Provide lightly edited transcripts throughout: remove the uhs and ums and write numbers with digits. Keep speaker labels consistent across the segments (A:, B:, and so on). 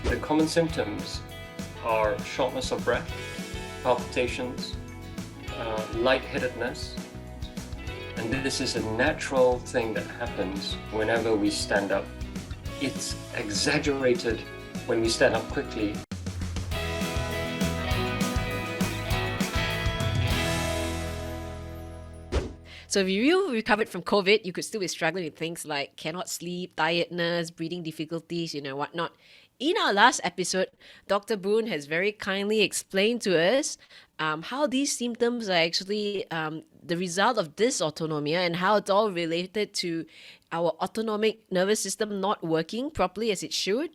A: The common symptoms are shortness of breath, palpitations, lightheadedness, and this is a natural thing that happens whenever we stand up. It's exaggerated when we stand up quickly.
B: So if you recovered from COVID, you could still be struggling with things like cannot sleep, tiredness, breathing difficulties, whatnot. In our last episode, Dr. Boon has very kindly explained to us how these symptoms are actually the result of dysautonomia and how it's all related to our autonomic nervous system not working properly as it should.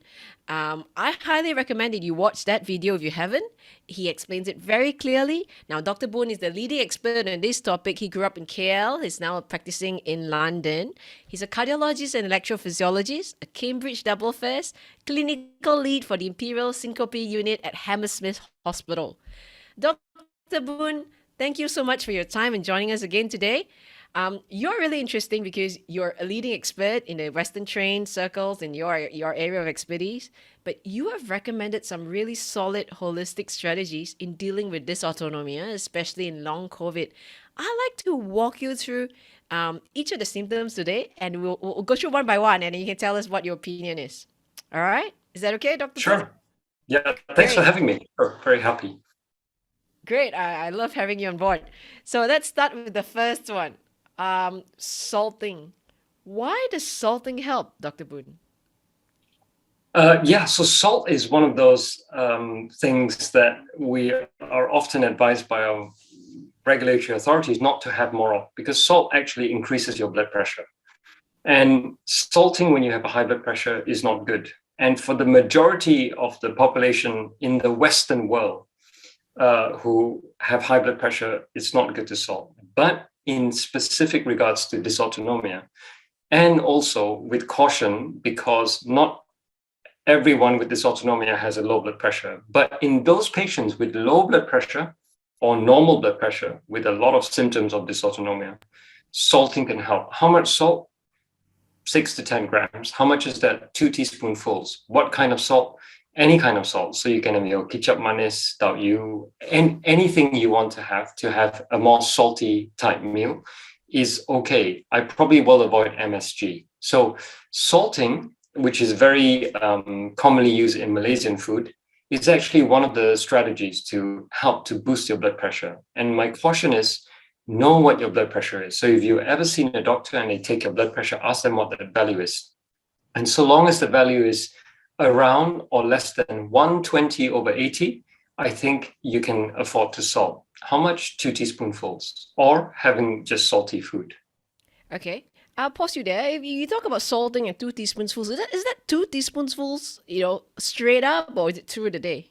B: I highly recommend that you watch that video if you haven't. He explains it very clearly. Now, Dr. Boon is the leading expert on this topic. He grew up in KL. He's now practicing in London. He's a cardiologist and electrophysiologist, a Cambridge double first, clinical lead for the Imperial Syncope Unit at Hammersmith Hospital. Dr. Boon, thank you so much for your time and joining us again today. You're really interesting because you're a leading expert in the Western trained circles in your area of expertise, but you have recommended some really solid holistic strategies in dealing with dysautonomia, especially in long COVID. I'd like to walk you through each of the symptoms today, and we'll go through one by one, and then you can tell us what your opinion is. All right? Is that okay, Dr. Boon?
A: Sure. Yeah, thanks for having me. Very happy.
B: Great. I love having you on board. So let's start with the first one. Salting. Why does salting help, Dr. Boon?
A: So salt is one of those things that we are often advised by our regulatory authorities not to have more of, because salt actually increases your blood pressure. And salting when you have a high blood pressure is not good. And for the majority of the population in the Western world who have high blood pressure, it's not good to salt. But in specific regards to dysautonomia, and also with caution, because not everyone with dysautonomia has a low blood pressure, but in those patients with low blood pressure or normal blood pressure with a lot of symptoms of dysautonomia, salting can help. How much salt? 6 to 10 grams. How much is that? 2 teaspoonfuls. What kind of salt? Any kind of salt. So you can have your kicap manis, tau yu, and anything you want to have a more salty type meal is okay. I probably will avoid MSG. So salting, which is very commonly used in Malaysian food, is actually one of the strategies to help to boost your blood pressure. And my caution is, know what your blood pressure is. So if you've ever seen a doctor and they take your blood pressure, ask them what that value is. And so long as the value is around or less than 120/80, I think you can afford to salt. How much? 2 teaspoonfuls, or having just salty food.
B: Okay. I'll pause you there. If you talk about salting and 2 teaspoonfuls, is that 2 teaspoonfuls, straight up, or is it through the day?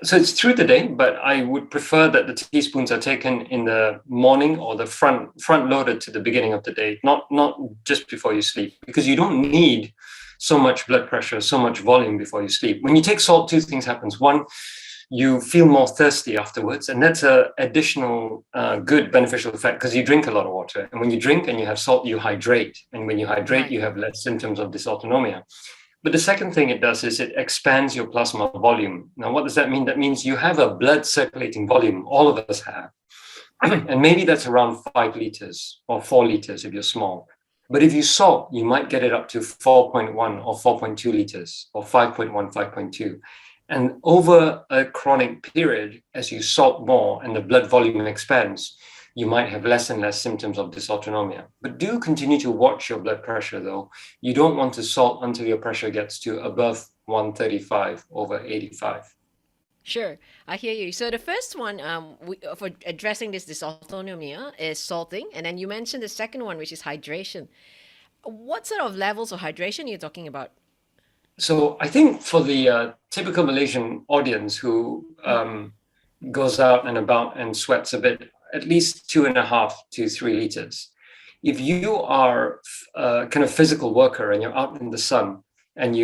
A: So it's through the day, but I would prefer that the teaspoons are taken in the morning or the front loaded to the beginning of the day, not just before you sleep, because you don't need so much blood pressure, so much volume before you sleep. When you take salt, two things happens. One, you feel more thirsty afterwards, and that's an additional good beneficial effect because you drink a lot of water. And when you drink and you have salt, you hydrate. And when you hydrate, you have less symptoms of dysautonomia. But the second thing it does is it expands your plasma volume. Now, what does that mean? That means you have a blood circulating volume. All of us have. And maybe that's around 5 liters or 4 liters if you're small. But if you salt, you might get it up to 4.1 or 4.2 liters or 5.1, 5.2. And over a chronic period, as you salt more and the blood volume expands, you might have less and less symptoms of dysautonomia. But do continue to watch your blood pressure, though. You don't want to salt until your pressure gets to above 135/85.
B: Sure, I hear you. So the first one for addressing this dysautonomia is salting, and then you mentioned the second one, which is hydration. What sort of levels of hydration are you talking about?
A: So I think for the typical Malaysian audience who goes out and about and sweats a bit, at least 2.5 to 3 liters. If you are a kind of physical worker and you're out in the sun, and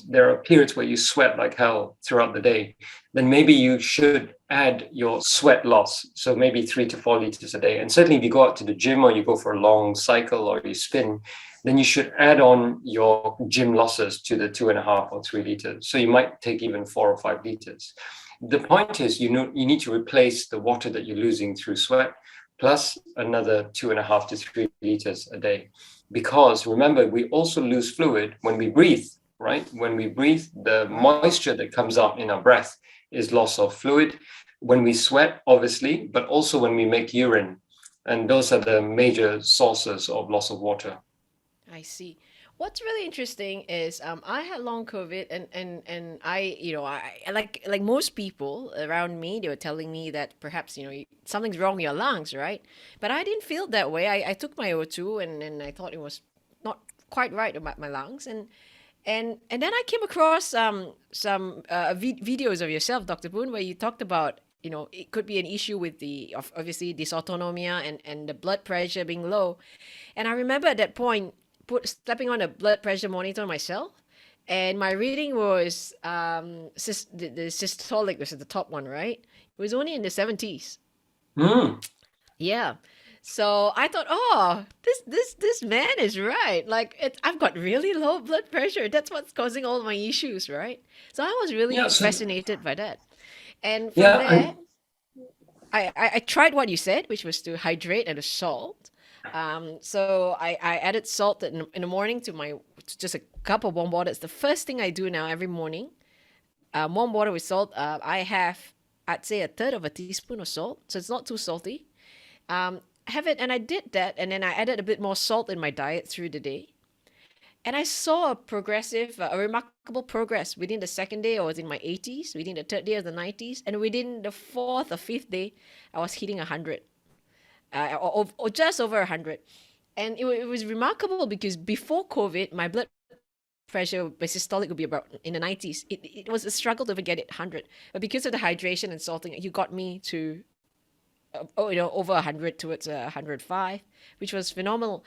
A: there are periods where you sweat like hell throughout the day, then maybe you should add your sweat loss. So maybe 3 to 4 liters a day. And certainly if you go out to the gym or you go for a long cycle or you spin, then you should add on your gym losses to the 2.5 or 3 liters. So you might take even 4 or 5 liters. The point is, you need to replace the water that you're losing through sweat plus another 2.5 to 3 liters a day. Because remember, we also lose fluid when we breathe, right? When we breathe, the moisture that comes up in our breath is loss of fluid. When we sweat, obviously, but also when we make urine. And those are the major sources of loss of water.
B: I see. What's really interesting is I had long COVID, and I, like most people around me, they were telling me that perhaps something's wrong with your lungs, right? But I didn't feel that way. I took my O2, and I thought it was not quite right about my lungs, and then I came across some videos of yourself, Dr. Boon, where you talked about it could be an issue with obviously dysautonomia and the blood pressure being low, and I remember at that point stepping on a blood pressure monitor myself, and my reading was the systolic, which is the top one, right? It was only in the 70s. Yeah. So I thought, oh, this man is right. Like I've got really low blood pressure. That's what's causing all my issues, right? So I was really fascinated by that. And from there, I tried what you said, which was to hydrate and to salt. So I added salt in the morning to just a cup of warm water. It's the first thing I do now every morning. Warm water with salt. I'd say a third of a teaspoon of salt, so it's not too salty. Have it, and I did that, and then I added a bit more salt in my diet through the day. And I saw a remarkable progress. Within the second day, I was in my 80s. Within the third day, I was in the 90s. And within the fourth or fifth day, I was hitting 100. Or just over 100. And it was remarkable because before COVID, my blood pressure, my systolic would be about in the 90s. It was a struggle to even get it 100. But because of the hydration and salting, you got me to over 100 towards 105, which was phenomenal.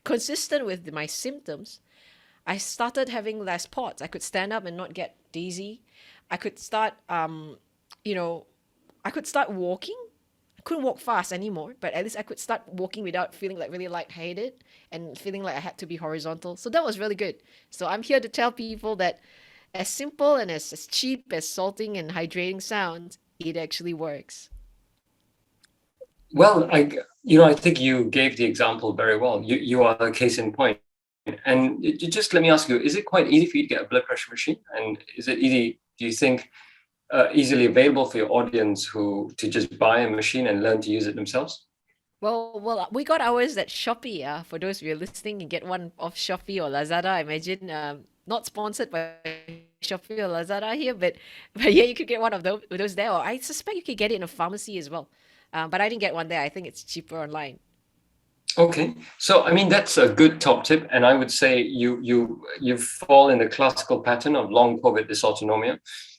B: Consistent with my symptoms, I started having less POTS. I could stand up and not get dizzy. I could start, I could start walking. I couldn't walk fast anymore, but at least I could start walking without feeling like really lightheaded and feeling like I had to be horizontal. So that was really good. So I'm here to tell people that as simple and as cheap as salting and hydrating sounds, it actually works.
A: Well, I think you gave the example very well. You are a case in point. And just let me ask you, is it quite easy for you to get a blood pressure machine? And is it easy, do you think, easily available for your audience to just buy a machine and learn to use it themselves?
B: Well, we got ours at Shopee. For those of you listening, you get one off Shopee or Lazada. I imagine not sponsored by Shopee or Lazada here, but yeah, you could get one of those there. Or I suspect you could get it in a pharmacy as well. But I didn't get one there. I think it's cheaper online.
A: Okay, so I mean that's a good top tip, and I would say you fall in the classical pattern of long COVID dysautonomia,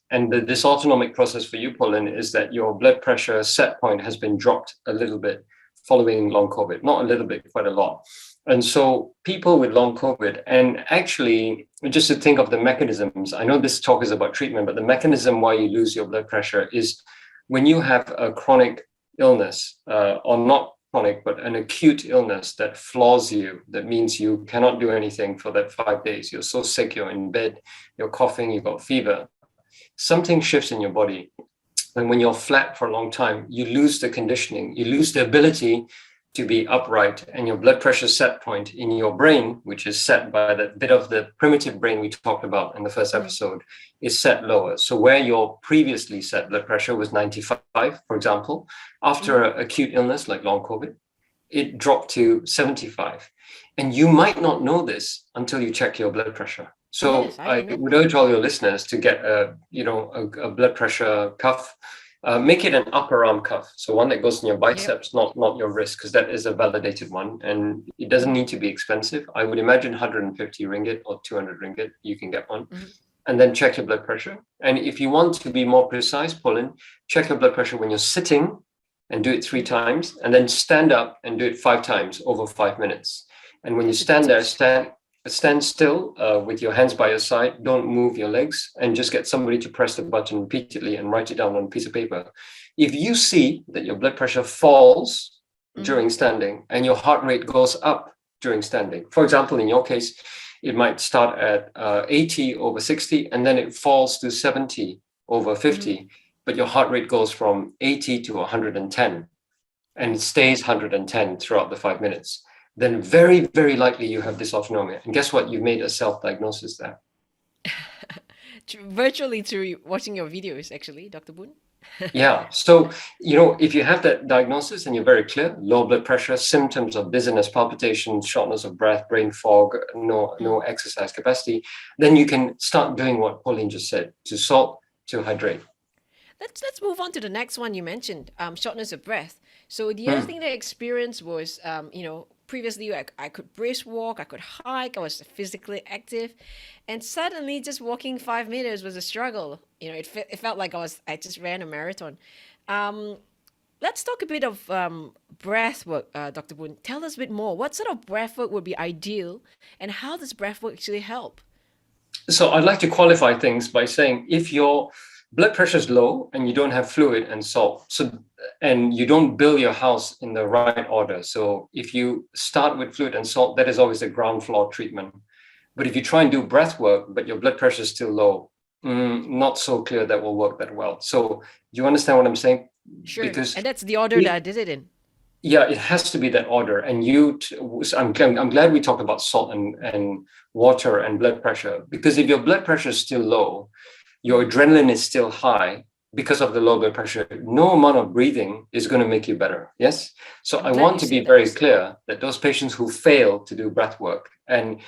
A: and the dysautonomic process for you, Pauline, is that your blood pressure set point has been dropped a little bit following long COVID, not a little bit, quite a lot. And so people with long COVID, and actually just to think of the mechanisms, I know this talk is about treatment, but the mechanism why you lose your blood pressure is when you have a chronic illness, or not chronic, but an acute illness that floors you, that means you cannot do anything for that 5 days. You're so sick, you're in bed, you're coughing, you've got fever. Something shifts in your body. And when you're flat for a long time, you lose the conditioning, you lose the ability to be upright, and your blood pressure set point in your brain, which is set by that bit of the primitive brain we talked about in the first episode, is set lower. So where your previously set blood pressure was 95, for example, after an acute illness like long COVID, it dropped to 75. And you might not know this until you check your blood pressure. So yes, I would urge all your listeners to get a blood pressure cuff. Make it an upper arm cuff, so one that goes in your biceps, not your wrist, because that is a validated one, and it doesn't need to be expensive. I would imagine 150 ringgit or 200 ringgit, you can get one. And then check your blood pressure. And if you want to be more precise, Pauline, check your blood pressure when you're sitting and do it 3 times, and then stand up and do it 5 times over 5 minutes. And when you stand there, stand still with your hands by your side. Don't move your legs, and just get somebody to press the button repeatedly and write it down on a piece of paper. If you see that your blood pressure falls during standing and your heart rate goes up during standing, for example, in your case, it might start at 80 over 60, and then it falls to 70 over 50, but your heart rate goes from 80 to 110, and it stays 110 throughout the 5 minutes, then very, very likely you have dysautonomia. And guess what? You've made a self-diagnosis there.
B: Virtually through watching your videos, actually, Dr. Boon.
A: Yeah. So, if you have that diagnosis and you're very clear, low blood pressure, symptoms of dizziness, palpitations, shortness of breath, brain fog, no exercise capacity, then you can start doing what Pauline just said, to salt, to hydrate.
B: Let's move on to the next one you mentioned, shortness of breath. So the other thing that I experienced was, previously I could brisk walk, I could hike, I was physically active, and suddenly just walking 5 meters was a struggle. It felt like I just ran a marathon. Let's talk a bit of breath work, Dr. Boon. Tell us a bit more. What sort of breath work would be ideal, and how does breath work actually help?
A: So I'd like to qualify things by saying, if your blood pressure is low and you don't have fluid and salt, and you don't build your house in the right order. So if you start with fluid and salt, that is always a ground floor treatment. But if you try and do breath work, but your blood pressure is still low, not so clear that will work that well. So do you understand what I'm saying?
B: Sure.
A: Because
B: and that's the order that I did it in.
A: Yeah, it has to be that order. And I'm glad we talked about salt and water and blood pressure, because if your blood pressure is still low, your adrenaline is still high because of the low blood pressure, no amount of breathing is going to make you better. Yes. So I want to be very clear that those patients who fail to do breath work, and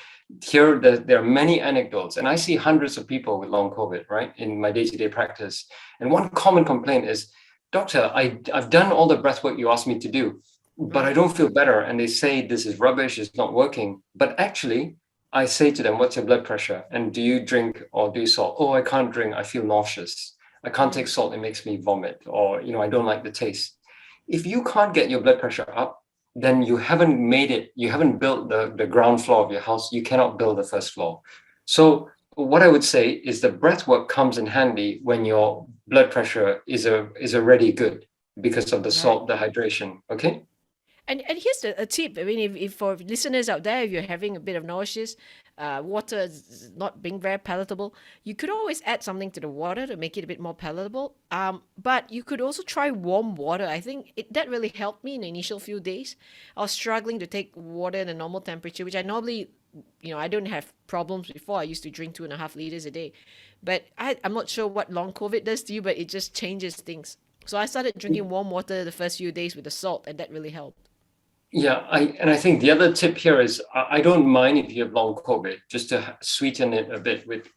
A: here there are many anecdotes, and I see hundreds of people with long COVID, right, in my day-to-day practice. And one common complaint is, doctor, I've done all the breath work you asked me to do, but I don't feel better. And they say, this is rubbish, it's not working. But actually, I say to them, what's your blood pressure? And do you drink or do you salt? Oh, I can't drink, I feel nauseous. I can't take salt, it makes me vomit. Or, I don't like the taste. If you can't get your blood pressure up, then you haven't made it, you haven't built the ground floor of your house, you cannot build the first floor. So what I would say is the breath work comes in handy when your blood pressure is already good because of the salt, the hydration. Okay.
B: And here's a tip. I mean, if for listeners out there, if you're having a bit of nauseous, water is not being very palatable, you could always add something to the water to make it a bit more palatable. But you could also try warm water. I think that really helped me in the initial few days. I was struggling to take water in a normal temperature, which I normally, I don't have problems before. I used to drink 2.5 liters a day. But I'm not sure what long COVID does to you, but it just changes things. So I started drinking warm water the first few days with the salt, and that really helped.
A: Yeah, I think the other tip here is, I don't mind if you have long COVID, just to sweeten it a bit with,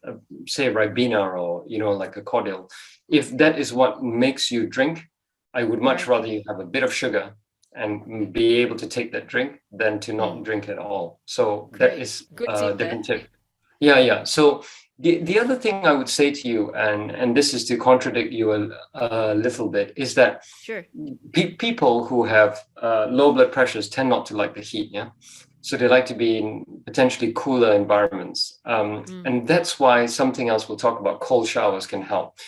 A: say, Ribena or, like a cordial. If that is what makes you drink, I would much rather you have a bit of sugar and be able to take that drink than to not drink at all. So that is a different tip. Yeah. So the other thing I would say to you, and this is to contradict you a little bit, is that people who have low blood pressures tend not to like the heat. Yeah. So they like to be in potentially cooler environments. And that's why something else we'll talk about, cold showers, can help.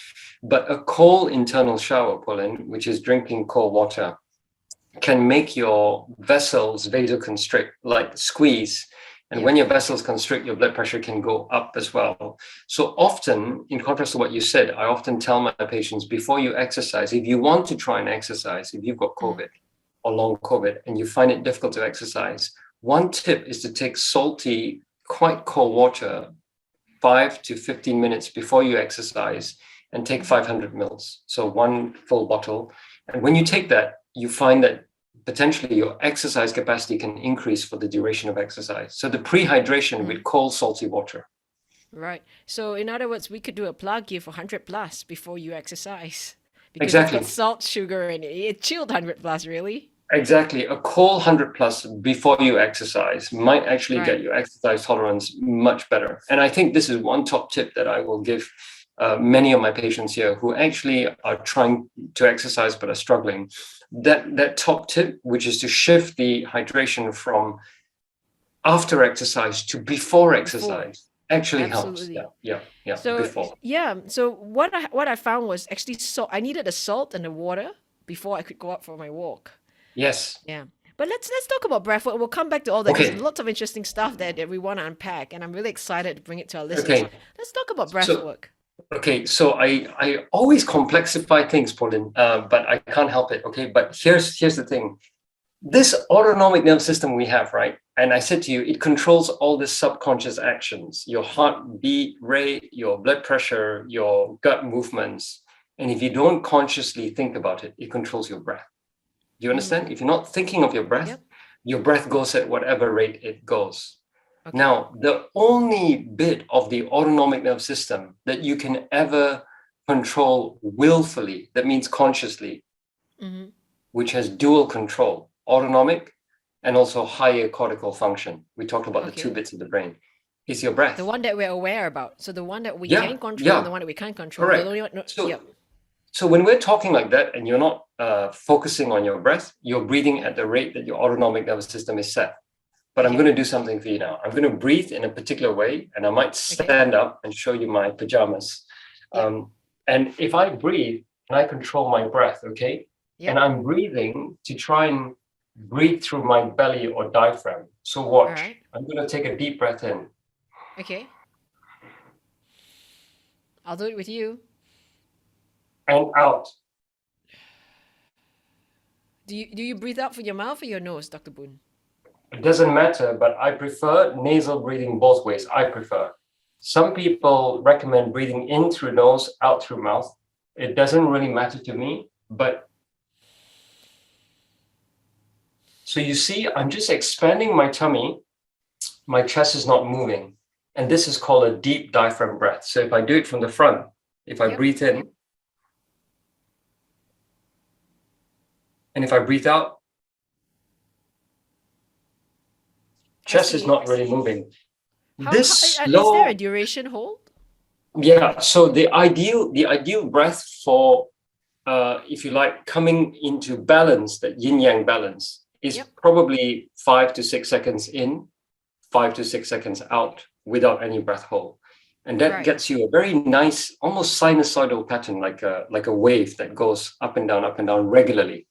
A: But a cold internal shower, Pauline, which is drinking cold water, can make your vessels vasoconstrict, like squeeze. And when your vessels constrict, your blood pressure can go up as well. So often, in contrast to what you said, I often tell my patients, before you exercise, if you want to try and exercise, if you've got COVID or long COVID and you find it difficult to exercise, one tip is to take salty, quite cold water 5 to 15 minutes before you exercise, and take 500 mils. So one full bottle. And when you take that, you find that potentially your exercise capacity can increase for the duration of exercise. So the pre-hydration with cold, salty water.
B: Right. So in other words, we could do a plug here for 100 plus before you exercise. Because
A: exactly.
B: It's got salt, sugar, and it chilled 100 plus, really.
A: Exactly. A cold 100 plus before you exercise might actually get your exercise tolerance much better. And I think this is one top tip that I will give many of my patients here who actually are trying to exercise but are struggling. That top tip, which is to shift the hydration from after exercise to before
B: before.
A: exercise actually helps.
B: Absolutely.
A: Yeah,
B: So
A: before.
B: yeah, so what I found was actually salt. I needed the salt and the water before I could go out for my walk.
A: Yes.
B: Yeah. But let's talk about breathwork. We'll come back to all that because
A: Okay.
B: lots of interesting stuff that we want to unpack, and I'm really excited to bring it to our listeners.
A: Okay.
B: Let's talk about
A: So
B: breathwork.
A: okay. So I always complexify things, Pauline, but I can't help it. Okay. But here's the thing. This autonomic nervous system we have, right? And I said to you, it controls all the subconscious actions, your heartbeat rate, your blood pressure, your gut movements. And if you don't consciously think about it, it controls your breath. Do you understand? If you're not thinking of
B: Yep.
A: your breath goes at whatever rate it goes.
B: Okay.
A: Now, the only bit of the autonomic nervous system that you can ever control willfully, that means consciously, which has dual control, autonomic and also higher cortical function. We talked about the two
B: Okay.
A: bits of the brain. Is your breath.
B: The one that we're aware about. So the one that we
A: Yeah,
B: can control
A: yeah,
B: and the one that we can't control.
A: correct.
B: The only one, no,
A: So,
B: yep.
A: so when we're talking like that and you're not focusing on your breath, you're breathing at the rate that your autonomic nervous system is set. But I'm
B: Okay.
A: going to do something for you now. I'm going to breathe in a particular way, and I might stand up and show you my pajamas.
B: Yep.
A: And if I breathe and I control my breath, okay,
B: Yep.
A: and I'm breathing to try and breathe through my belly or diaphragm. So watch.
B: All right.
A: I'm going to take a deep breath in.
B: Okay. I'll do it with you.
A: And out.
B: Do you breathe out from your mouth or your nose, Dr. Boon?
A: It doesn't matter, but I prefer nasal breathing both ways. I prefer. Some people recommend breathing in through nose, out through mouth. It doesn't really matter to me, but so you see, I'm just expanding my tummy. My chest is not moving. And this is called a deep diaphragm breath. So if I do it from the front, if I breathe in, and if I breathe out, chest is not really moving.
B: Is there a duration hold?
A: Yeah. So the ideal breath for, if you like, coming into balance, that yin yang balance, is probably 5 to 6 seconds in, 5 to 6 seconds out without any breath hold. And that gets you a very nice, almost sinusoidal pattern, like a wave that goes up and down regularly.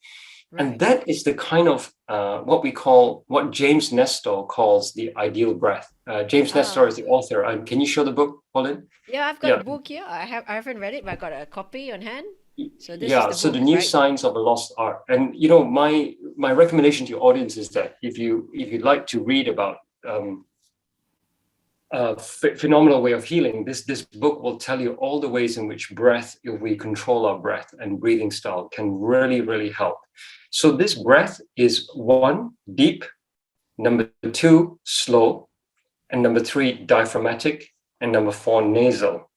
A: Right. And that is the kind of what James Nestor calls the ideal breath. James Nestor is the author. Can you show the book, Pauline?
B: Yeah, I've got a book here. I haven't read it, but I got a copy on hand. So this is the book,
A: the New Science of a Lost Art. And my recommendation to your audience is that if you'd like to read about phenomenal way of healing, this book will tell you all the ways in which breath, if we control our breath and breathing style, can really, really help. So this breath is 1, deep, number 2, slow, and number 3, diaphragmatic, and number 4, nasal.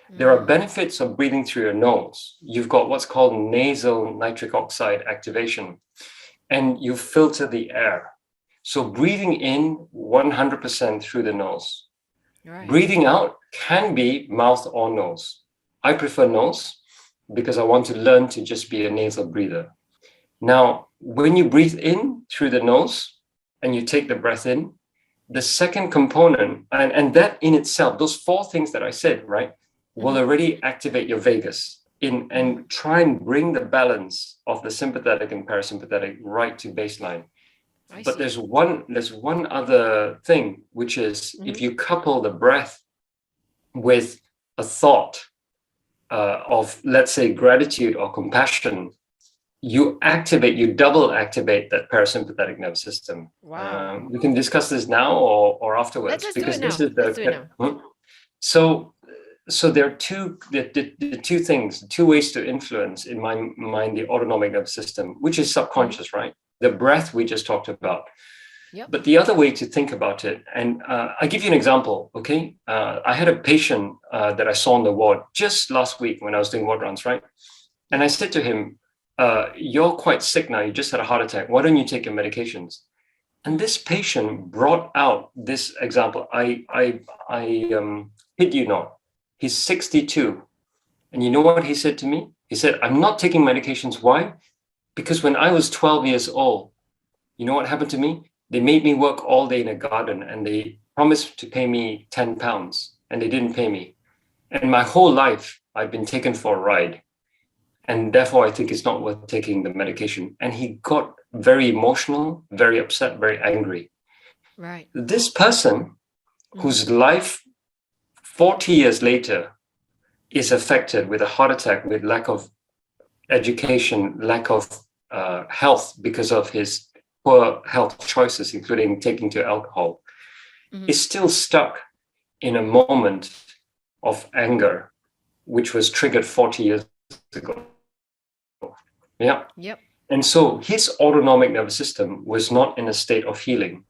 A: There are benefits of breathing through your nose. You've got what's called nasal nitric oxide activation, and you filter the air. So breathing in 100% through the nose. Right. Breathing out can be mouth or nose. I prefer nose because I want to learn to just be a nasal breather. Now, when you breathe in through the nose and you take the breath in, the second component, and that in itself, those 4 things that I said, right, will already activate your vagus and try and bring the balance of the sympathetic and parasympathetic right to baseline. But there's one other thing, which is if you couple the breath with a thought of, let's say, gratitude or compassion, you double activate that parasympathetic nervous system. Wow. We can discuss this now or afterwards.
B: Let's do it now.
A: So there are the two things, 2 ways to influence, in my mind, the autonomic nervous system, which is subconscious, right? The breath we just talked about. Yep. But the other way to think about it, and I'll give you an example, okay? I had a patient that I saw on the ward just last week when I was doing ward rounds, right? And I said to him, you're quite sick now, you just had a heart attack. Why don't you take your medications? And this patient brought out this example. I kid you not. He's 62. And you know what he said to me? He said, I'm not taking medications. Why? Because when I was 12 years old, you know what happened to me? They made me work all day in a garden, and they promised to pay me £10, and they didn't pay me. And my whole life, I've been taken for a ride. And therefore, I think it's not worth taking the medication. And he got very emotional, very upset, very angry.
B: Right.
A: This person whose life 40 years later is affected with a heart attack, with lack of education, lack of health because of his poor health choices, including taking to alcohol, is still stuck in a moment of anger, which was triggered 40 years ago. Yeah.
B: Yep.
A: And so his autonomic nervous system was not in a state of healing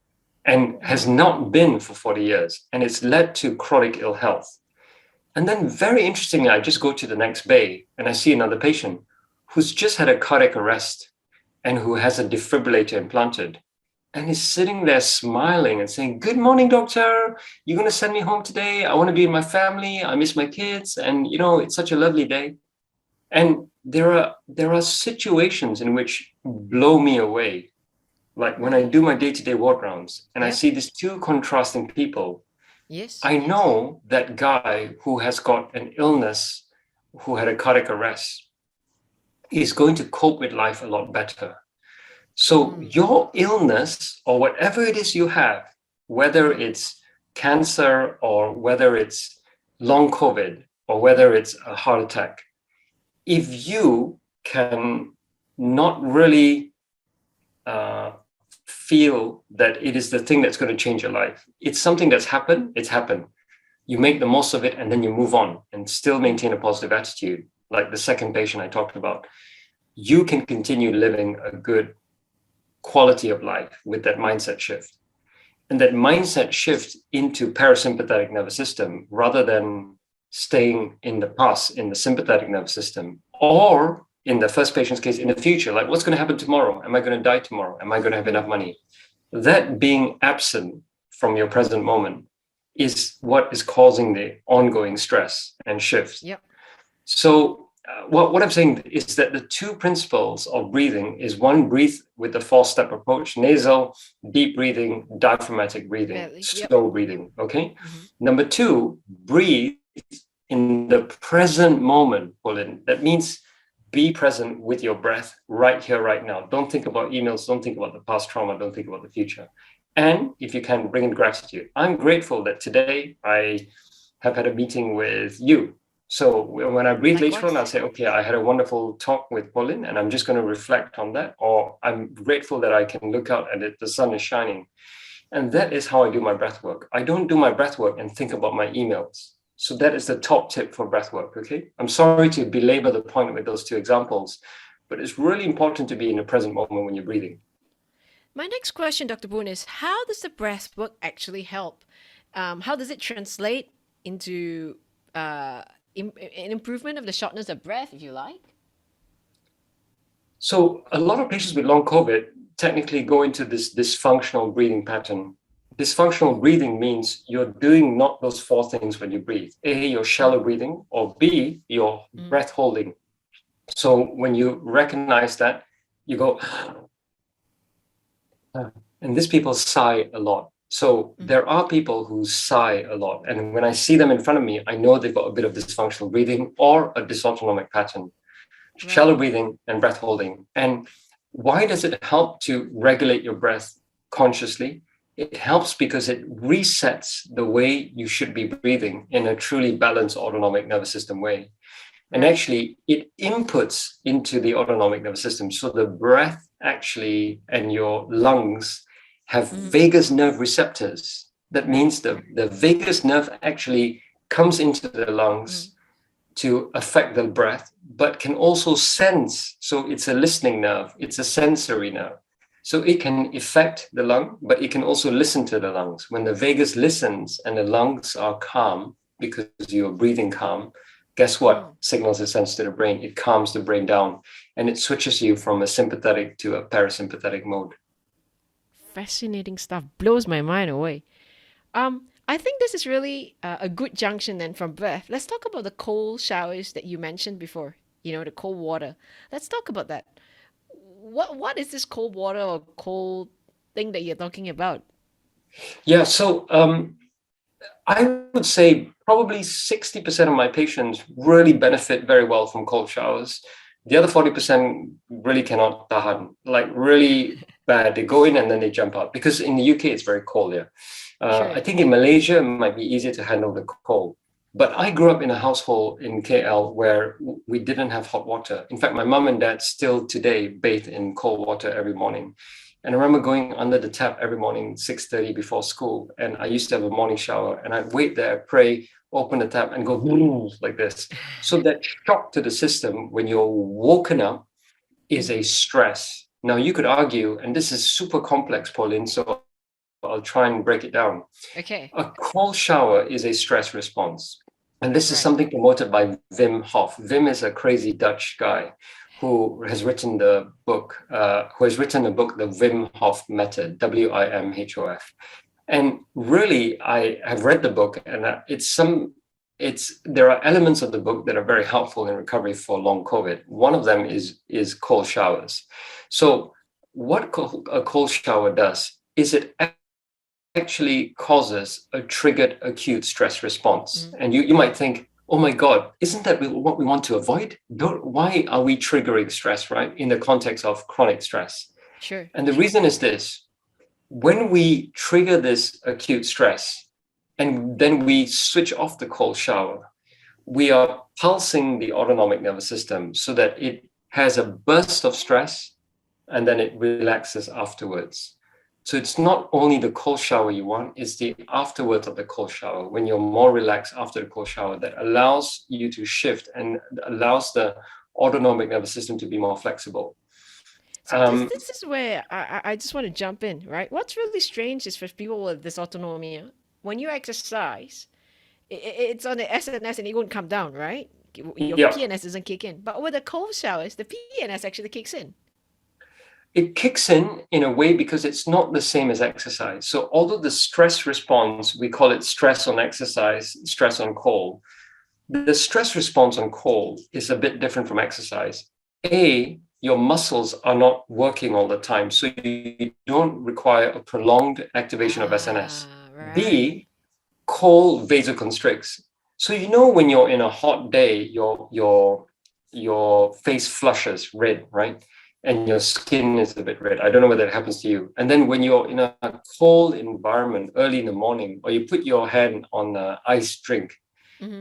A: and has not been for 40 years. And it's led to chronic ill health. And then very interestingly, I just go to the next bay and I see another patient who's just had a cardiac arrest and who has a defibrillator implanted. And he's sitting there smiling and saying, "Good morning, doctor. You're going to send me home today. I want to be with my family. I miss my kids. And, it's such a lovely day." And there are situations in which blow me away. Like when I do my day-to-day ward rounds and I see these two contrasting people.
B: Yes.
A: I know that guy who has got an illness, who had a cardiac arrest, is going to cope with life a lot better. So your illness or whatever it is you have, whether it's cancer or whether it's long COVID or whether it's a heart attack, if you can not really feel that it is the thing that's going to change your life, it's something that's happened, it's happened. You make the most of it and then you move on and still maintain a positive attitude. Like the second patient I talked about, you can continue living a good quality of life with that mindset shift. And that mindset shift into parasympathetic nervous system rather than staying in the past in the sympathetic nervous system, or in the first patient's case, in the future, like what's going to happen tomorrow? Am I going to die tomorrow? Am I going to have enough money? That being absent from your present moment is what is causing the ongoing stress and shifts.
B: Yep.
A: So what I'm saying is that the two principles of breathing is one, breathe with the 4-step approach, nasal, deep breathing, diaphragmatic breathing, slow breathing, okay? Number two, breathe in the present moment, Pauline. That means be present with your breath right here, right now. Don't think about emails, don't think about the past trauma, don't think about the future. And if you can, bring in gratitude. I'm grateful that today I have had a meeting with you. So when I breathe later on, I'll say, okay, I had a wonderful talk with Pauline and I'm just going to reflect on that. Or I'm grateful that I can look out and the sun is shining. And that is how I do my breath work. I don't do my breath work and think about my emails. So that is the top tip for breath work, okay? I'm sorry to belabor the point with those two examples, but it's really important to be in the present moment when you're breathing.
B: My next question, Dr. Boon, is how does the breath work actually help? How does it translate into an improvement of the shortness of breath, if you like?
A: So a lot of patients with long COVID technically go into this dysfunctional breathing pattern. Dysfunctional breathing means you're doing not those 4 things when you breathe. A, you're shallow breathing, or B, you're breath holding. So when you recognize that, you go, and these people sigh a lot. So there are people who sigh a lot. And when I see them in front of me, I know they've got a bit of dysfunctional breathing or a dysautonomic pattern, shallow breathing and breath holding. And why does it help to regulate your breath consciously? It helps because it resets the way you should be breathing in a truly balanced autonomic nervous system way. And actually, it inputs into the autonomic nervous system. So the breath actually and your lungs have vagus nerve receptors. That means the vagus nerve actually comes into the lungs to affect the breath, but can also sense. So it's a listening nerve. It's a sensory nerve. So it can affect the lung, but it can also listen to the lungs. When the vagus listens and the lungs are calm because you're breathing calm, guess what signals it sends to the brain? It calms the brain down and it switches you from a sympathetic to a parasympathetic mode.
B: Fascinating stuff. Blows my mind away. I think this is really a good junction then from breath. Let's talk about the cold showers that you mentioned before, the cold water. Let's talk about that. What is this cold water or cold thing that you're talking about?
A: Yeah, so I would say probably 60% of my patients really benefit very well from cold showers. The other 40% really cannot tahan, like really bad. They go in and then they jump out because in the UK it's very cold here. I
B: Sure.
A: think in Malaysia it might be easier to handle the cold. But I grew up in a household in KL where we didn't have hot water. In fact, my mom and dad still today bathe in cold water every morning. And I remember going under the tap every morning, 6:30 before school. And I used to have a morning shower and I'd wait there, pray, open the tap and go boom, like this. So that shock to the system when you're woken up is a stress. Now you could argue, and this is super complex, Pauline, so I'll try and break it down.
B: Okay.
A: A cold shower is a stress response. And this is
B: Right.
A: something promoted by Wim Hof. Wim is a crazy Dutch guy who has written the book, The Wim Hof Method, WIMHOF. And really, I have read the book, and there are elements of the book that are very helpful in recovery for long COVID. One of them is cold showers. So what a cold shower does is it actually causes a triggered acute stress response. And you might think, oh my God, isn't that what we want to avoid? Why are we triggering stress, right? In the context of chronic stress.
B: Sure.
A: And the reason is this: when we trigger this acute stress and then we switch off the cold shower, we are pulsing the autonomic nervous system so that it has a burst of stress and then it relaxes afterwards. So it's not only the cold shower you want, it's the afterwards of the cold shower, when you're more relaxed after the cold shower, that allows you to shift and allows the autonomic nervous system to be more flexible.
B: So this is where I just want to jump in, right? What's really strange is for people with dysautonomia, when you exercise, it's on the SNS and it won't come down, right? Your
A: Yeah,
B: PNS doesn't kick in. But with the cold showers, the PNS actually kicks in.
A: it kicks in a way because it's not the same as exercise. So although the stress response, we call it stress on exercise, stress on cold, the stress response on cold is a bit different from exercise. A, your muscles are not working all the time, so you don't require a prolonged activation of SNS.
B: Right.
A: B, cold vasoconstricts. So when you're in a hot day, your face flushes red, right? And your skin is a bit red. I don't know whether it happens to you. And then when you're in a cold environment early in the morning, or you put your hand on an ice drink,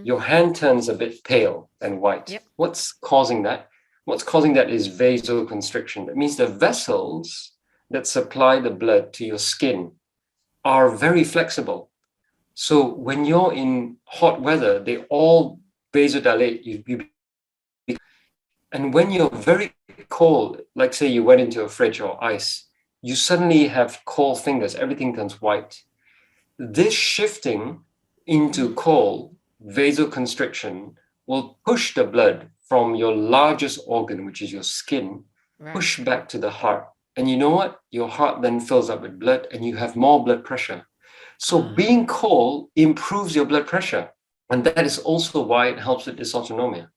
A: your hand turns a bit pale and white.
B: Yep.
A: What's causing that? What's causing that is vasoconstriction. That means the vessels that supply the blood to your skin are very flexible. So when you're in hot weather, they all vasodilate. And when you're very cold, like say you went into a fridge or ice, you suddenly have cold fingers, everything turns white. This shifting into cold vasoconstriction will push the blood from your largest organ, which is your skin, push
B: Right.
A: back to the heart. And you know what? Your heart then fills up with blood and you have more blood pressure. So being cold improves your blood pressure. And that is also why it helps with dysautonomia.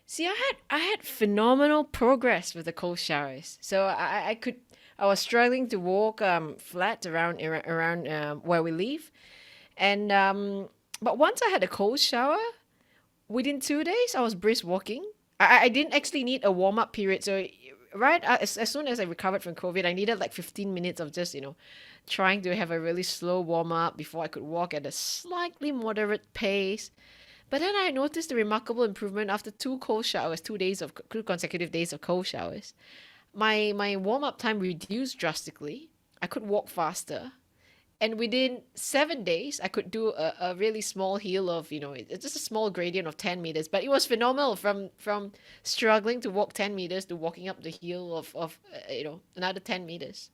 B: See, I had phenomenal progress with the cold showers. So I was struggling to walk flat around where we live, and but once I had a cold shower, within 2 days I was brisk walking. I didn't actually need a warm up period. So right as soon as I recovered from COVID, I needed like 15 minutes of just trying to have a really slow warm up before I could walk at a slightly moderate pace. But then I noticed a remarkable improvement after two consecutive days of cold showers. My warm up time reduced drastically. I could walk faster. And within 7 days, I could do a really small hill of, it's just a small gradient of 10 meters. But it was phenomenal from struggling to walk 10 meters to walking up the hill of another 10 meters.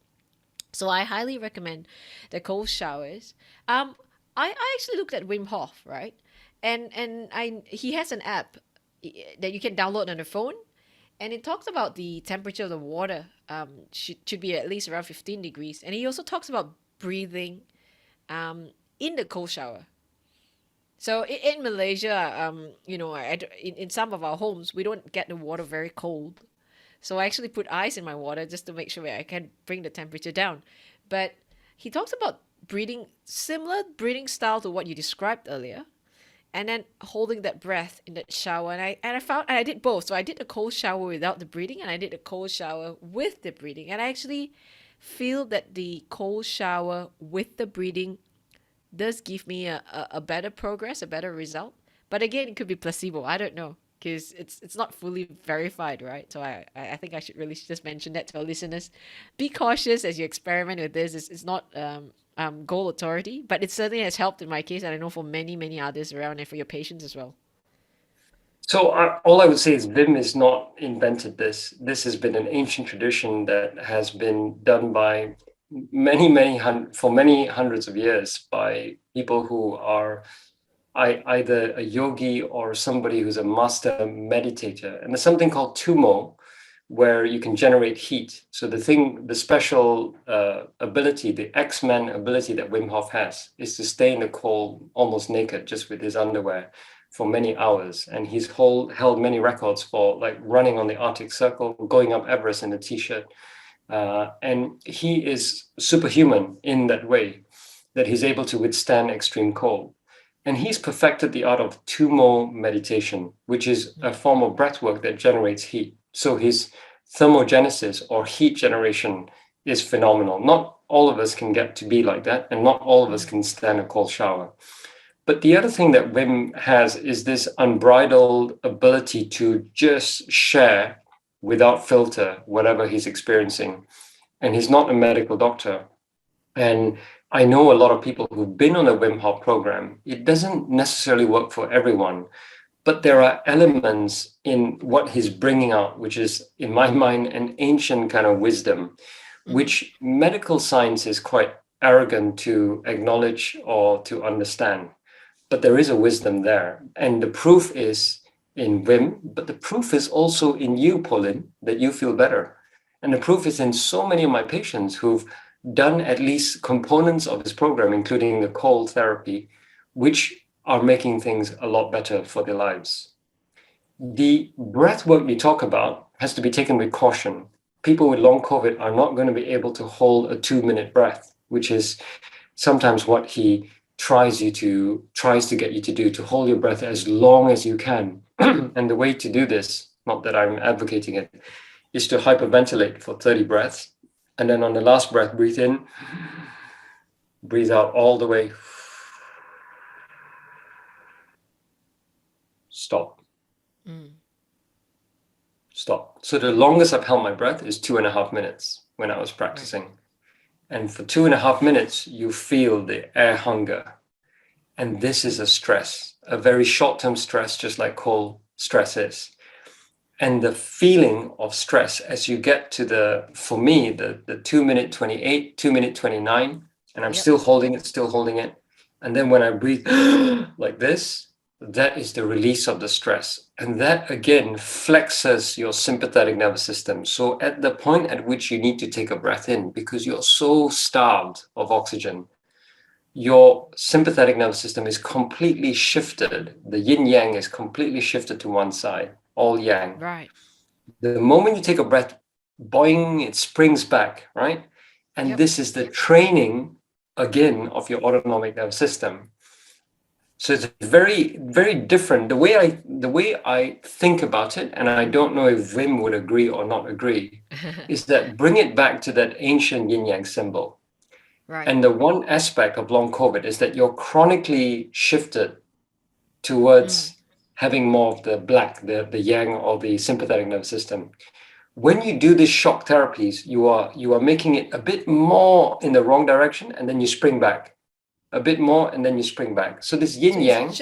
B: So I highly recommend the cold showers. I actually looked at Wim Hof, right? And he has an app that you can download on the phone, and it talks about the temperature of the water. Should be at least around 15 degrees, and he also talks about breathing, in the cold shower. So in Malaysia, in some of our homes, we don't get the water very cold. So I actually put ice in my water just to make sure I can bring the temperature down. But he talks about breathing, similar breathing style to what you described earlier, and then holding that breath in that shower. And I found, and I did both. So I did a cold shower without the breathing, and I did a cold shower with the breathing. And I actually feel that the cold shower with the breathing does give me a better progress, a better result. But again, it could be placebo. I don't know because it's not fully verified, right? So I think I should really just mention that to our listeners. Be cautious as you experiment with this. It's not goal authority, but it certainly has helped in my case, and I know for many many others around, and for your patients as well.
A: So all I would say is Vim has not invented this. This has been an ancient tradition that has been done by for many hundreds of years by people who are either a yogi or somebody who's a master meditator. And there's something called tumo, where you can generate heat. So the special ability, the X-Men ability that Wim Hof has is to stay in the cold almost naked, just with his underwear for many hours. And he's held many records for like running on the Arctic Circle, going up Everest in a t-shirt. And he is superhuman in that way, that he's able to withstand extreme cold. And he's perfected the art of tumo meditation, which is a form of breathwork that generates heat. So his thermogenesis or heat generation is phenomenal. Not all of us can get to be like that, and not all of us can stand a cold shower. But the other thing that Wim has is this unbridled ability to just share without filter whatever he's experiencing. And he's not a medical doctor. And I know a lot of people who've been on a Wim Hof program. It doesn't necessarily work for everyone, but there are elements in what he's bringing out, which is, in my mind, an ancient kind of wisdom, which medical science is quite arrogant to acknowledge or to understand. But there is a wisdom there. And the proof is in Wim, but the proof is also in you, Pauline, that you feel better. And the proof is in so many of my patients who've done at least components of his program, including the cold therapy, which are making things a lot better for their lives. The breath work you talk about has to be taken with caution. People with long COVID are not going to be able to hold a 2-minute breath, which is sometimes what he tries to get you to do, to hold your breath as long as you can. And the way to do this, not that I'm advocating it, is to hyperventilate for 30 breaths. And then on the last breath, breathe in, breathe out all the way. Stop. Stop. So the longest I've held my breath is 2.5 minutes when I was practicing. And for 2.5 minutes, you feel the air hunger. And this is a stress, a very short-term stress, just like cold stress is. And the feeling of stress as you get to for me, the 2-minute 28, 2-minute 29, and I'm still holding it. And then when I breathe like this, that is the release of the stress. And that again flexes your sympathetic nervous system. So at the point at which you need to take a breath in, because you're so starved of oxygen, your sympathetic nervous system is completely shifted. The yin yang is completely shifted to one side, all yang.
B: Right.
A: The moment you take a breath, boing, it springs back, right? And this is the training again of your autonomic nervous system. So it's very, very different. The way I think about it, and I don't know if Wim would agree or not agree, is that bring it back to that ancient yin yang symbol. Right. And the one aspect of long COVID is that you're chronically shifted towards having more of the black, the yang, or the sympathetic nervous system. When you do these shock therapies, you are making it a bit more in the wrong direction, and then you spring back. A bit more, and then you spring back. So this yin yang,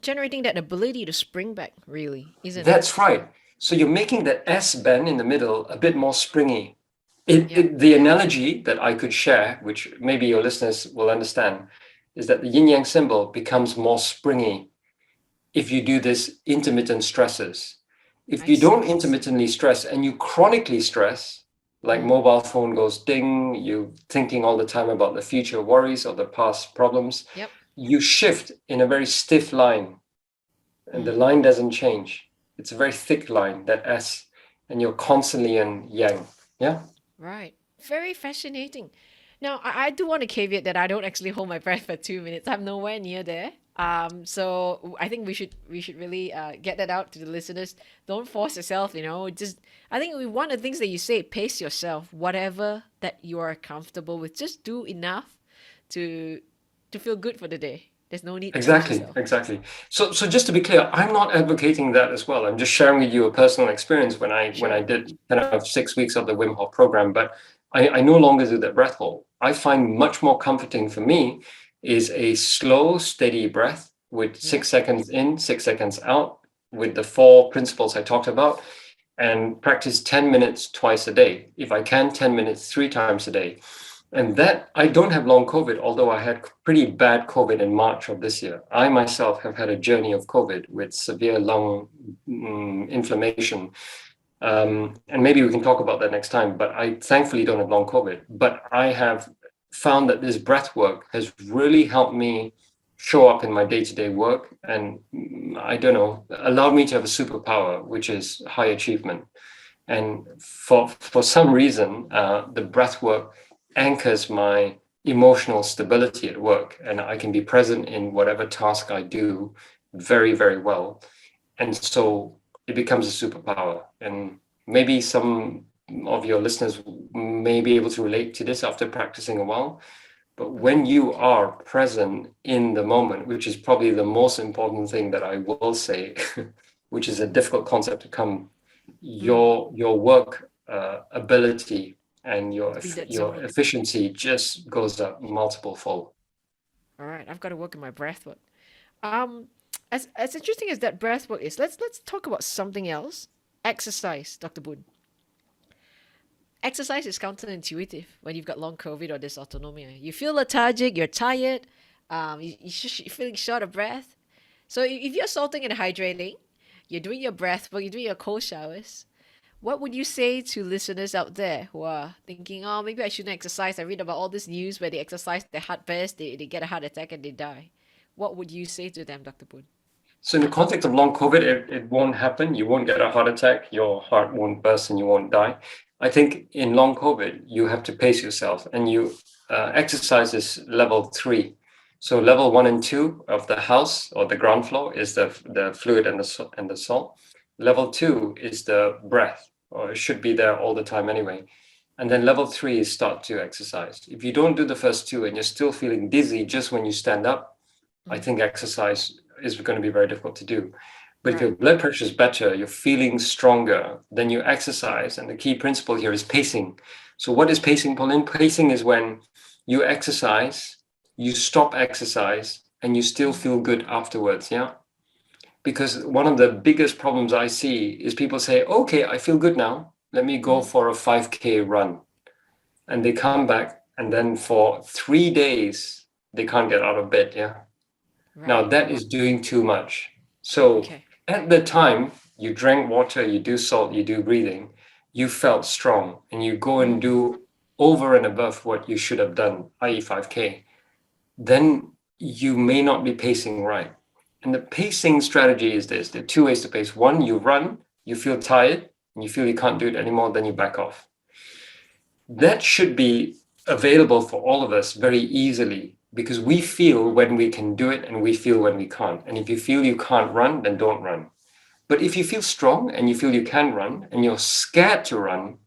B: generating that ability to spring back, really, isn't it?
A: That's right. So you're making that S bend in the middle a bit more springy. The analogy that I could share, which maybe your listeners will understand, is that the yin yang symbol becomes more springy if you do this intermittent stresses. If you don't intermittently stress and you chronically stress, like mobile phone goes ding, you're thinking all the time about the future worries or the past problems, you shift in a very stiff line, and the line doesn't change. It's a very thick line, that S. and you're constantly in yang. Yeah.
B: Right. Very fascinating. Now, I do want to caveat that I don't actually hold my breath for 2 minutes. I'm nowhere near there. So I think we should really get that out to the listeners. Don't force yourself. Just I think one of the things that you say, pace yourself. Whatever that you are comfortable with, just do enough to to feel good for the day. There's no need to push
A: Exactly,
B: yourself.
A: exactly. So just to be clear, I'm not advocating that as well. I'm just sharing with you a personal experience when I
B: Sure.
A: did kind of 6 weeks of the Wim Hof program, but I no longer do that breath hold. I find much more comforting for me is a slow, steady breath with
B: Yeah.
A: 6 seconds in, 6 seconds out, with the four principles I talked about, and practice 10 minutes twice a day. If I can, 10 minutes 3 times a day. And that I don't have long COVID, although I had pretty bad COVID in March of this year. I myself have had a journey of COVID with severe lung inflammation. And maybe we can talk about that next time, but I thankfully don't have long COVID. But I have found that this breath work has really helped me show up in my day-to-day work. And I don't know, allowed me to have a superpower, which is high achievement. And for some reason, the breath work anchors my emotional stability at work, and I can be present in whatever task I do very, very well. And so it becomes a superpower. And maybe some of your listeners may be able to relate to this after practicing a while. But when you are present in the moment, which is probably the most important thing that I will say, which is a difficult concept to come,
B: Mm.
A: your work ability and
B: To be that
A: your
B: zone.
A: efficiency just goes up multiple fold.
B: All right. I've got to work on my breath work. Um, as interesting as that breath work is, let's talk about something else. Exercise, Dr. Boon. Exercise is counterintuitive when you've got long COVID or dysautonomia. You feel lethargic, you're tired, you're feeling short of breath. So if you're salting and hydrating, you're doing your breath work, you're doing your cold showers, what would you say to listeners out there who are thinking, oh, maybe I shouldn't exercise? I read about all this news where they exercise their heart burst, they get a heart attack and they die. What would you say to them, Dr. Boon?
A: So in the context of long COVID, it won't happen. You won't get a heart attack. Your heart won't burst and you won't die. I think in long COVID, you have to pace yourself, and you exercise is level 3. So level 1 and 2 of the house or the ground floor is the fluid and the salt. Level 2 is the breath, or it should be there all the time anyway. And then level 3 is start to exercise. If you don't do the first two and you're still feeling dizzy just when you stand up, I think exercise is going to be very difficult to do. But if your
B: Right.
A: blood pressure is better, you're feeling stronger, then you exercise. And the key principle here is pacing. So what is pacing, Pauline? Pacing is when you exercise, you stop exercise, and you still feel good afterwards. Yeah. Because one of the biggest problems I see is people say, okay, I feel good now. Let me go
B: Mm.
A: for a 5K run. And they come back, and then for 3 days, they can't get out of bed. Yeah. Now
B: Right.
A: that is doing too much. So
B: Okay.
A: at the time you drank water, you do salt, you do breathing, you felt strong, and you go and
B: Mm.
A: do over and above what you should have done, i.e. 5K, then you may not be pacing right. And the pacing strategy is this. There are two ways to pace. One, you run, you feel tired, and you feel you can't do it anymore, then you back off. That should be available for all of us very easily, because we feel when we can do it and we feel when we can't. And if you feel you can't run, then don't run. But if you feel strong and you feel you can run and you're scared to run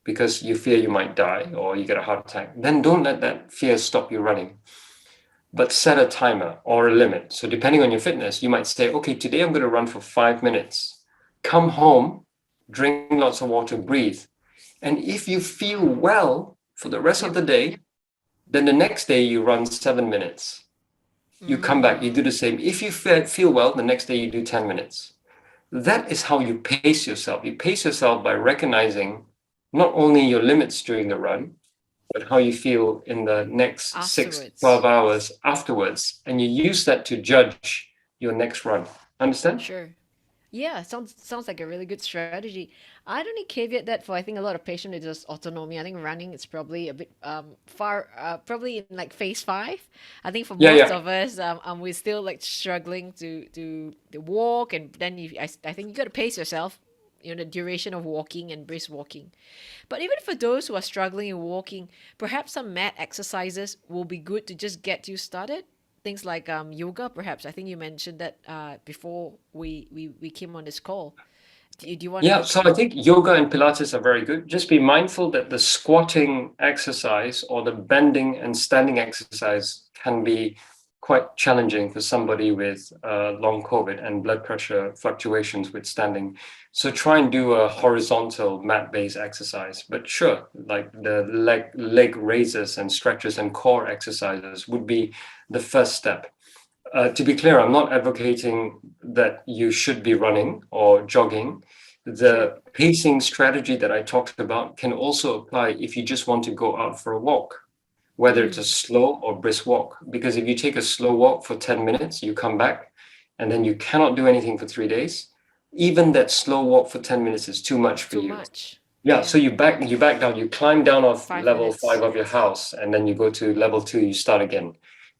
A: because you fear you might die or you get a heart attack, then don't let that fear stop you running. But set a timer or a limit. So depending on your fitness, you might say, okay, today I'm going to run for 5 minutes. Come home, drink lots of water, breathe. And if you feel well for the rest of
B: Yep.
A: the day, then the next day you run 7 minutes. You come back, you
B: Mm.
A: do the same. If you feel well, the next day you do 10 minutes. That is how you pace yourself. You pace yourself by recognizing not only your limits during the run, but how you feel in the next 6 to
B: Afterwards.
A: 12 hours afterwards. And you use that to judge your next run. Understand?
B: Sure. Yeah, sounds like a really good strategy. I'd only caveat that for I think a lot of patients with just autonomy. I think running is probably a bit far probably in like phase 5. I think for
A: Yeah,
B: most
A: yeah.
B: of us we're still like struggling to walk, and then I think you got to pace yourself. the duration of walking and brisk walking. But even for those who are struggling in walking, perhaps some mat exercises will be good to just get you started. Things like yoga, perhaps. I think you mentioned that before we came on this call. Do you want
A: Yeah,
B: to?
A: so I think yoga and Pilates are very good. Just be mindful that the squatting exercise or the bending and standing exercise can be quite challenging for somebody with long COVID and blood pressure fluctuations with standing. So try and do a horizontal mat-based exercise. But sure, like the leg raises and stretches and core exercises would be the first step. To be clear, I'm not advocating that you should be running or jogging.
B: Sure.
A: The pacing strategy that I talked about can also apply if you just want to go out for a walk, whether it's a slow or brisk walk. Because if you take a slow walk for 10 minutes, you come back, and then you cannot do anything for 3 days, even that slow walk for 10 minutes is too much for
B: Too
A: you.
B: much.
A: Yeah, so you back down, you climb down off
B: 5 minutes.
A: level 5 of your house, and then you go to level 2, you start again.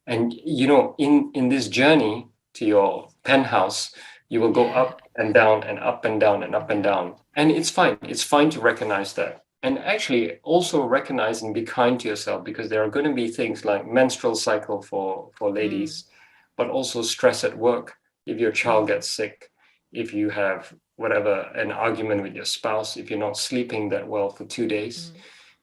A: And in this journey to your penthouse, you will go up and down and up and down and up and down. And it's fine. It's fine to recognize that. And actually also recognize and be kind to yourself, because there are going to be things like menstrual cycle for ladies, but also stress at work. If your child gets sick, if you have whatever, an argument with your spouse, if you're not sleeping that well for 2 days,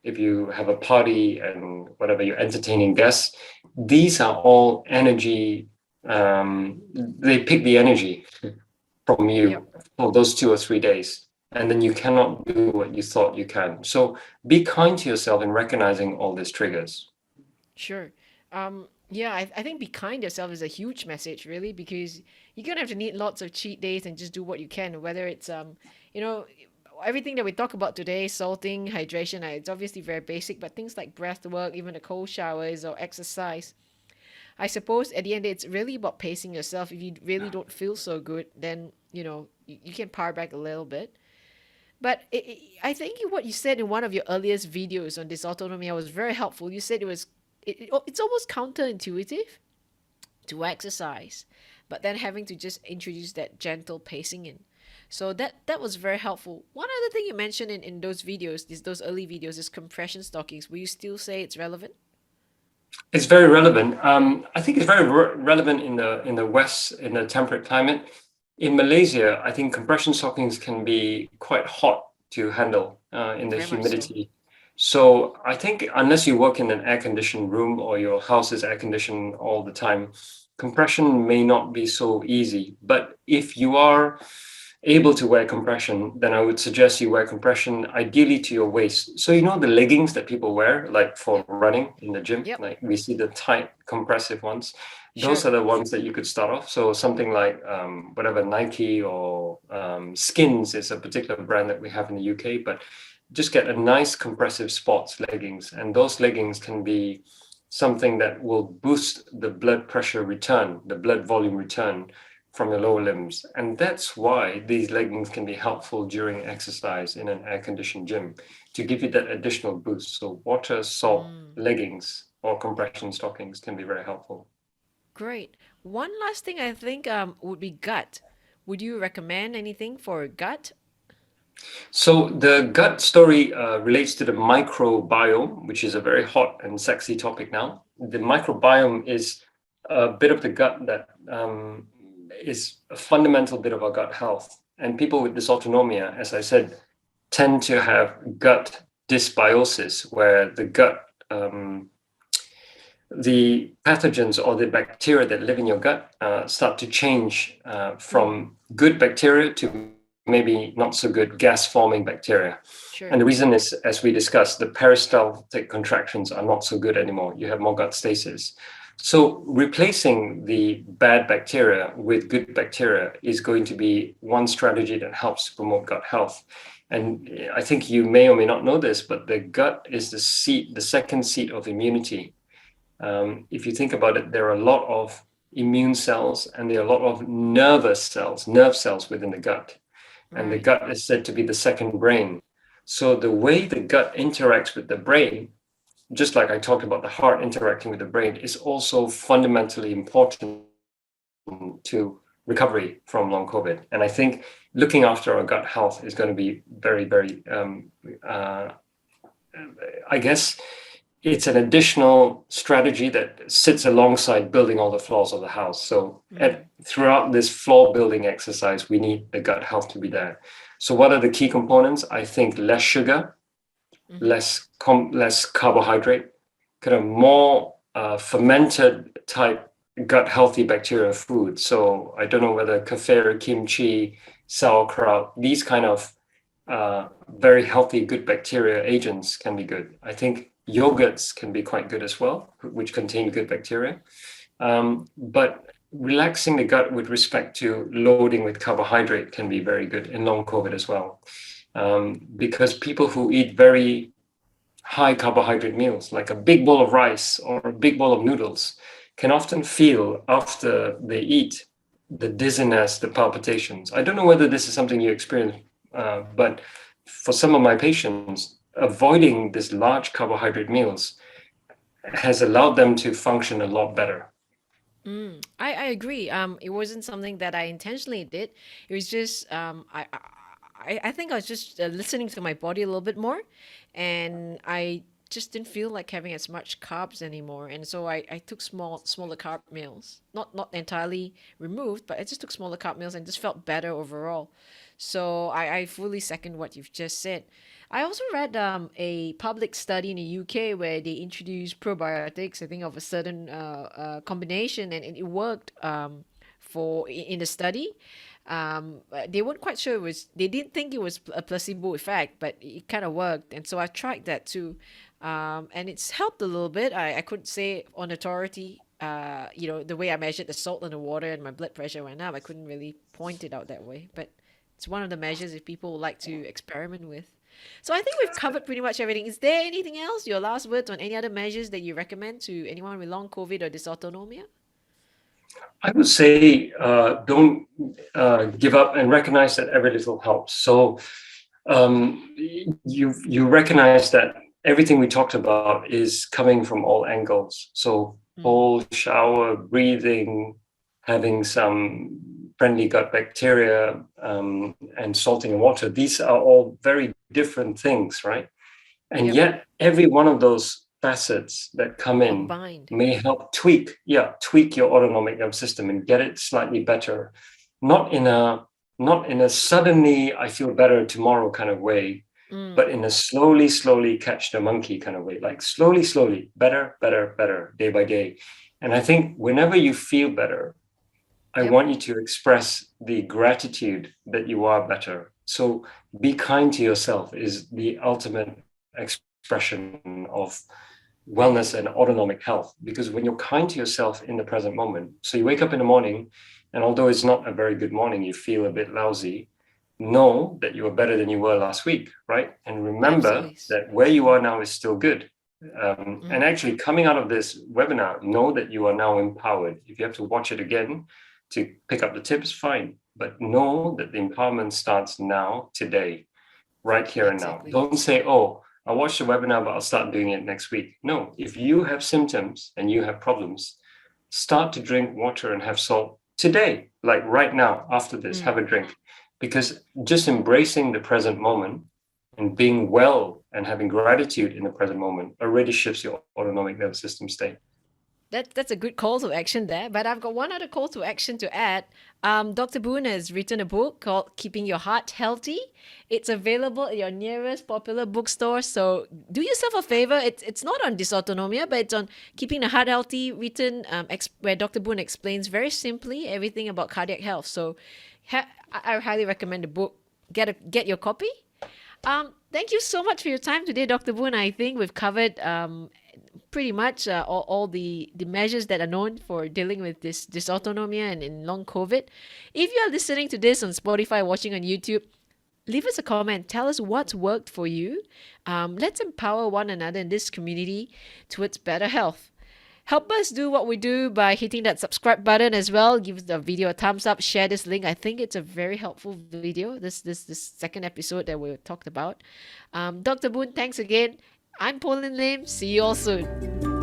A: if you have a party and whatever, you're entertaining guests, these are all energy. They pick the energy from you for those 2 or 3 days, and then you cannot do what you thought you can. So be kind to yourself in recognizing all these triggers.
B: Sure. Yeah, I think be kind to yourself is a huge message, really, because you're gonna have to need lots of cheat days and just do what you can. Whether it's you know, everything that we talk about today, salting, hydration, it's obviously very basic, but things like breath work, even the cold showers or exercise. I suppose at the end it's really about pacing yourself. If you really don't feel so good, then you can power back a little bit. But I think what you said in one of your earliest videos on dysautonomia was very helpful. You said it's almost counterintuitive to exercise, but then having to just introduce that gentle pacing in. So that was very helpful. One other thing you mentioned in those videos, those early videos, is compression stockings. Will you still say it's relevant?
A: It's very relevant. I think it's very relevant in the West, in the temperate climate. In Malaysia, I think compression stockings can be quite hot to handle in the
B: Very much so.
A: humidity. So I think unless you work in an air-conditioned room or your house is air-conditioned all the time, compression may not be so easy. But if you are able to wear compression, then I would suggest you wear compression ideally to your waist. So the leggings that people wear, like for running in the gym,
B: Yep.
A: like we see the tight compressive ones.
B: Sure.
A: Those are the ones that you could start off. So something like whatever, Nike or Skins is a particular brand that we have in the UK, but just get a nice compressive sports leggings. And those leggings can be something that will boost the blood pressure return, the blood volume return from your lower limbs. And that's why these leggings can be helpful during exercise in an air-conditioned gym, to give you that additional boost. So water, salt, leggings or compression stockings can be very helpful.
B: Great. One last thing I think would be gut. Would you recommend anything for gut?
A: So the gut story relates to the microbiome, which is a very hot and sexy topic now. The microbiome is a bit of the gut that is a fundamental bit of our gut health. And people with dysautonomia, as I said, tend to have gut dysbiosis, where the gut, the pathogens or the bacteria that live in your gut start to change from good bacteria to maybe not so good gas-forming bacteria.
B: Sure.
A: And the reason is, as we discussed, the peristaltic contractions are not so good anymore. You have more gut stasis. So replacing the bad bacteria with good bacteria is going to be one strategy that helps to promote gut health. And I think you may or may not know this, but the gut is the second seat of immunity. If you think about it, there are a lot of immune cells and there are a lot of nerve cells within the gut. And the gut is said to be the second brain. So the way the gut interacts with the brain, just like I talked about the heart interacting with the brain, is also fundamentally important to recovery from long COVID. And I think looking after our gut health is going to be very, very, I guess it's an additional strategy that sits alongside building all the floors of the house. So throughout this floor building exercise, we need the gut health to be there. So what are the key components? I think less sugar, less carbohydrate, kind of more fermented type gut healthy bacteria food. So I don't know whether kefir, kimchi, sauerkraut, these kind of very healthy, good bacteria agents can be good. I think yogurts can be quite good as well, which contain good bacteria. But relaxing the gut with respect to loading with carbohydrate can be very good in long COVID as well. Because people who eat very high carbohydrate meals, like a big bowl of rice or a big bowl of noodles, can often feel after they eat the dizziness, the palpitations. I don't know whether this is something you experience, but for some of my patients, avoiding these large carbohydrate meals has allowed them to function a lot better.
B: I agree. It wasn't something that I intentionally did. It was just I think I was just listening to my body a little bit more, and I just didn't feel like having as much carbs anymore. And so I took smaller carb meals, not entirely removed, but I just took smaller carb meals and just felt better overall. So I fully second what you've just said. I also read a public study in the UK where they introduced probiotics, I think of a certain combination, and it worked in the study. They weren't quite sure they didn't think it was a placebo effect, but it kind of worked. And so I tried that too. And it's helped a little bit. I couldn't say on authority, the way I measured the salt in the water and my blood pressure went up, I couldn't really point it out that way. But it's one of the measures if people would like to experiment with. So I think we've covered pretty much everything. Is there anything else, your last words on any other measures that you recommend to anyone with long COVID or dysautonomia?
A: I would say don't give up and recognize that every little helps. So you recognize that everything we talked about is coming from all angles. So cold shower, breathing, having some friendly gut bacteria, and salting in water. These are all very different things, right? And yet every one of those facets that come in
B: Combined.
A: may help tweak your autonomic nervous system and get it slightly better. Not in a suddenly I feel better tomorrow kind of way, but in a slowly catch the monkey kind of way, like slowly, better, day by day. And I think whenever you feel better, I want you to express the gratitude that you are better. So be kind to yourself is the ultimate expression of wellness and autonomic health. Because when you're kind to yourself in the present moment, so you wake up in the morning, and although it's not a very good morning, you feel a bit lousy, know that you are better than you were last week, right? And remember that where you are now is still good. And actually coming out of this webinar, know that you are now empowered. If you have to watch it again to pick up the tips, fine. But know that the empowerment starts now, today, right here and now. Don't say, oh, I'll watch the webinar, but I'll start doing it next week. No, if you have symptoms and you have problems, start to drink water and have salt today, like right now, after this, have a drink. Because just embracing the present moment and being well and having gratitude in the present moment already shifts your autonomic nervous system state.
B: That's a good call to action there, but I've got one other call to action to add. Dr. Boon has written a book called Keeping Your Heart Healthy. It's available at your nearest popular bookstore, so do yourself a favor. It's not on dysautonomia, but it's on Keeping the Heart Healthy, written where Dr. Boon explains very simply everything about cardiac health. So I highly recommend the book. Get your copy. Thank you so much for your time today, Dr. Boon. I think we've covered pretty much all the measures that are known for dealing with this dysautonomia and in long COVID. If you are listening to this on Spotify, watching on YouTube, leave us a comment. Tell us what's worked for you. Let's empower one another in this community towards better health. Help us do what we do by hitting that subscribe button as well. Give the video a thumbs up. Share this link. I think it's a very helpful video. This second episode that we talked about. Dr. Boon, thanks again. I'm Boon Lim. See you all soon.